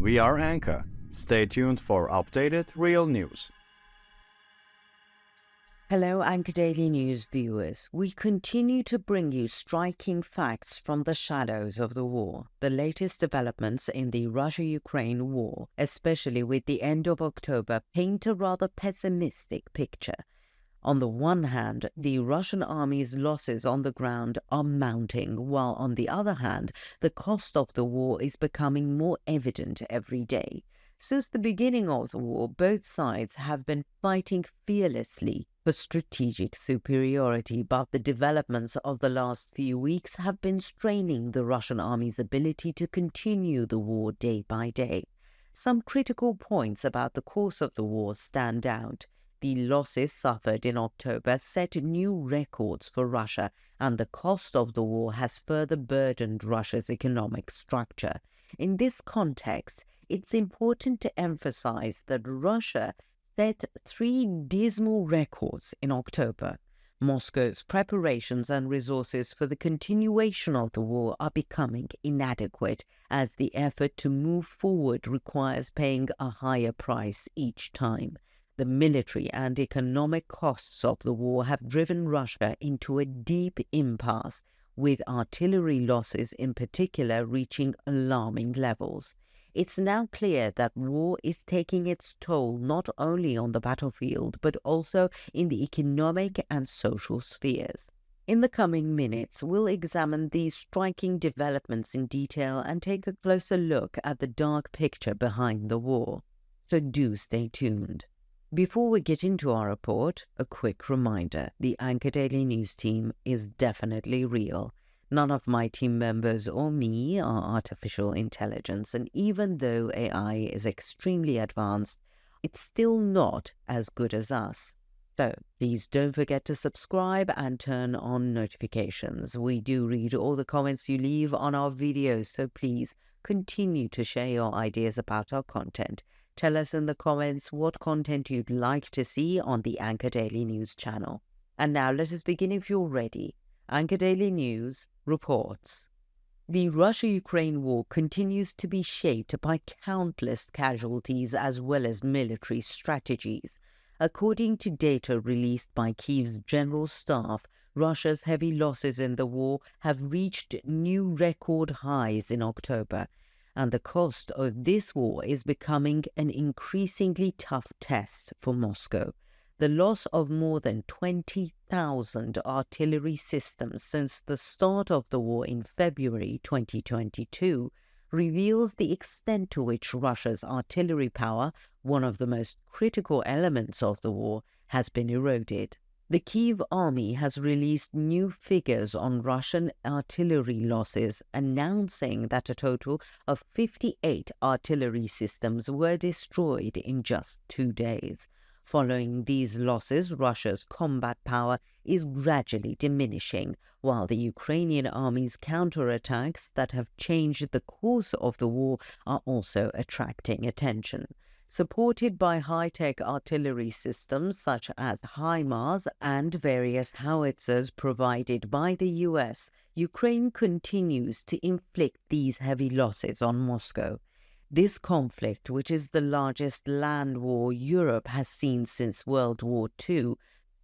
We are Anka. Stay tuned for updated real news. Hello, Anka Daily News viewers. We continue to bring you striking facts from the shadows of the war, the latest developments in the Russia-Ukraine war, especially with the end of October, paint a rather pessimistic picture. On the one hand, the Russian army's losses on the ground are mounting, while on the other hand, the cost of the war is becoming more evident every day. Since the beginning of the war, both sides have been fighting fearlessly for strategic superiority, but the developments of the last few weeks have been straining the Russian army's ability to continue the war day by day. Some critical points about the course of the war stand out. The losses suffered in October set new records for Russia, and the cost of the war has further burdened Russia's economic structure. In this context, it's important to emphasize that Russia set 3 dismal records in October. Moscow's preparations and resources for the continuation of the war are becoming inadequate, as the effort to move forward requires paying a higher price each time. The military and economic costs of the war have driven Russia into a deep impasse, with artillery losses in particular reaching alarming levels. It's now clear that war is taking its toll not only on the battlefield but also in the economic and social spheres. In the coming minutes, we'll examine these striking developments in detail and take a closer look at the dark picture behind the war. So do stay tuned. Before we get into our report, a quick reminder: the Anka Daily News team is definitely real. None of my team members or me are artificial intelligence, and even though AI is extremely advanced, it's still not as good as us. So please don't forget to subscribe and turn on notifications. We do read all the comments you leave on our videos, so please continue to share your ideas about our content. Tell us in the comments what content you'd like to see on the Anka Daily News channel. And now let us begin if you're ready. Anka Daily News reports. The Russia-Ukraine war continues to be shaped by countless casualties as well as military strategies. According to data released by Kyiv's General Staff, Russia's heavy losses in the war have reached new record highs in October, and the cost of this war is becoming an increasingly tough test for Moscow. The loss of more than 20,000 artillery systems since the start of the war in February 2022 reveals the extent to which Russia's artillery power, one of the most critical elements of the war, has been eroded. The Kyiv army has released new figures on Russian artillery losses, announcing that a total of 58 artillery systems were destroyed in just 2 days. Following these losses, Russia's combat power is gradually diminishing, while the Ukrainian army's counterattacks that have changed the course of the war are also attracting attention. Supported by high-tech artillery systems such as HIMARS and various howitzers provided by the US, Ukraine continues to inflict these heavy losses on Moscow. This conflict, which is the largest land war Europe has seen since World War II,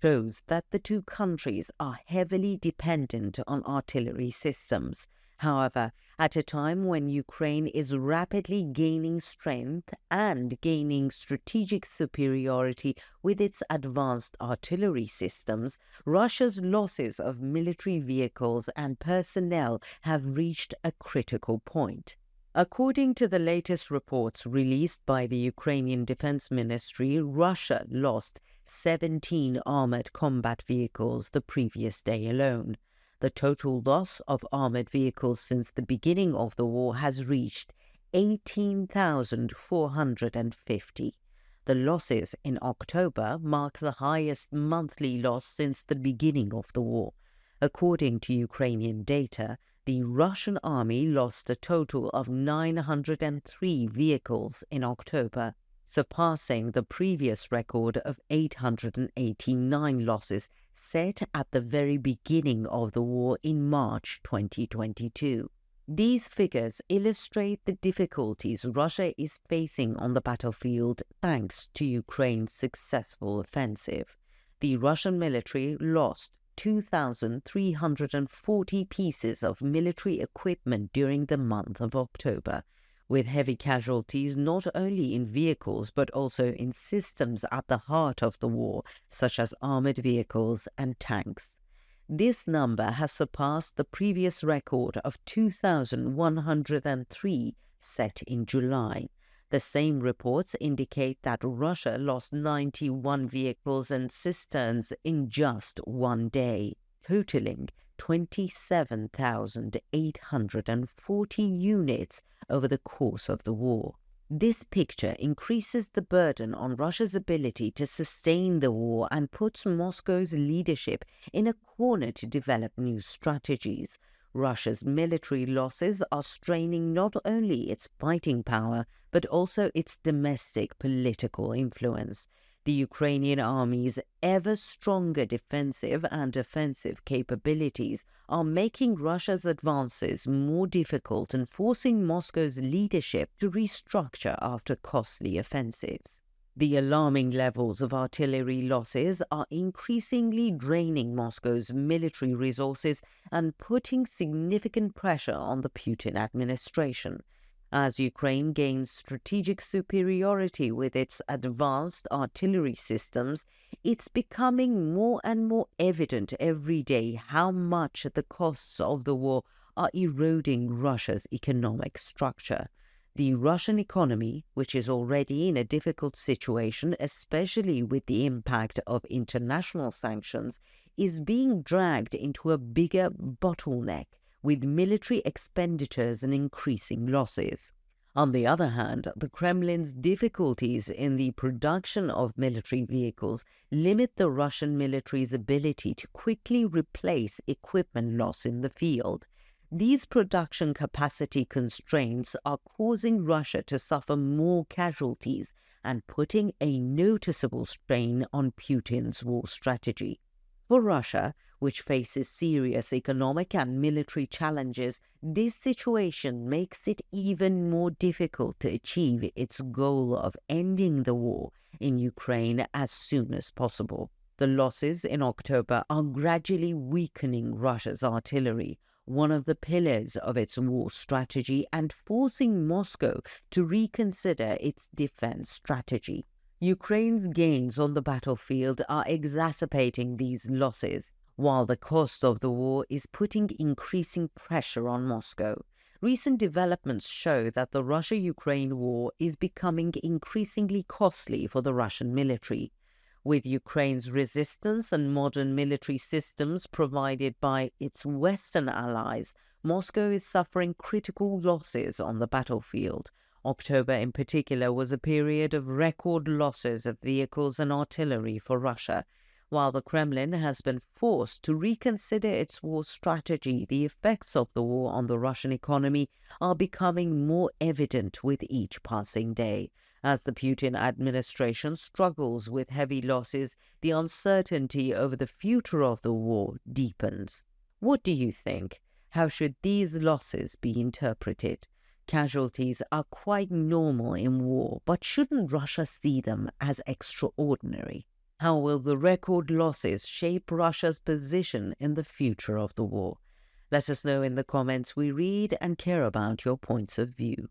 shows that the two countries are heavily dependent on artillery systems. However, at a time when Ukraine is rapidly gaining strength and gaining strategic superiority with its advanced artillery systems, Russia's losses of military vehicles and personnel have reached a critical point. According to the latest reports released by the Ukrainian Defense Ministry, Russia lost 17 armored combat vehicles the previous day alone. The total loss of armored vehicles since the beginning of the war has reached 18,450. The losses in October mark the highest monthly loss since the beginning of the war. According to Ukrainian data, the Russian army lost a total of 903 vehicles in October, surpassing the previous record of 889 losses set at the very beginning of the war in March 2022. These figures illustrate the difficulties Russia is facing on the battlefield thanks to Ukraine's successful offensive. The Russian military lost 2,340 pieces of military equipment during the month of October, with heavy casualties not only in vehicles but also in systems at the heart of the war, such as armored vehicles and tanks. This number has surpassed the previous record of 2,103 set in July. The same reports indicate that Russia lost 91 vehicles and cisterns in just one day, totaling 27,840 units over the course of the war. This picture increases the burden on Russia's ability to sustain the war and puts Moscow's leadership in a corner to develop new strategies. Russia's military losses are straining not only its fighting power, but also its domestic political influence. The Ukrainian army's ever stronger defensive and offensive capabilities are making Russia's advances more difficult and forcing Moscow's leadership to restructure after costly offensives. The alarming levels of artillery losses are increasingly draining Moscow's military resources and putting significant pressure on the Putin administration. As Ukraine gains strategic superiority with its advanced artillery systems, it's becoming more and more evident every day how much the costs of the war are eroding Russia's economic structure. The Russian economy, which is already in a difficult situation, especially with the impact of international sanctions, is being dragged into a bigger bottleneck, with military expenditures and increasing losses. On the other hand, the Kremlin's difficulties in the production of military vehicles limit the Russian military's ability to quickly replace equipment loss in the field. These production capacity constraints are causing Russia to suffer more casualties and putting a noticeable strain on Putin's war strategy. For Russia, which faces serious economic and military challenges, this situation makes it even more difficult to achieve its goal of ending the war in Ukraine as soon as possible. The losses in October are gradually weakening Russia's artillery, one of the pillars of its war strategy, and forcing Moscow to reconsider its defense strategy. Ukraine's gains on the battlefield are exacerbating these losses, while the cost of the war is putting increasing pressure on Moscow. Recent developments show that the Russia-Ukraine war is becoming increasingly costly for the Russian military. With Ukraine's resistance and modern military systems provided by its Western allies, Moscow is suffering critical losses on the battlefield. October in particular was a period of record losses of vehicles and artillery for Russia. While the Kremlin has been forced to reconsider its war strategy, the effects of the war on the Russian economy are becoming more evident with each passing day. As the Putin administration struggles with heavy losses, the uncertainty over the future of the war deepens. What do you think? How should these losses be interpreted? Casualties are quite normal in war, but shouldn't Russia see them as extraordinary? How will the record losses shape Russia's position in the future of the war? Let us know in the comments. We read and care about your points of view.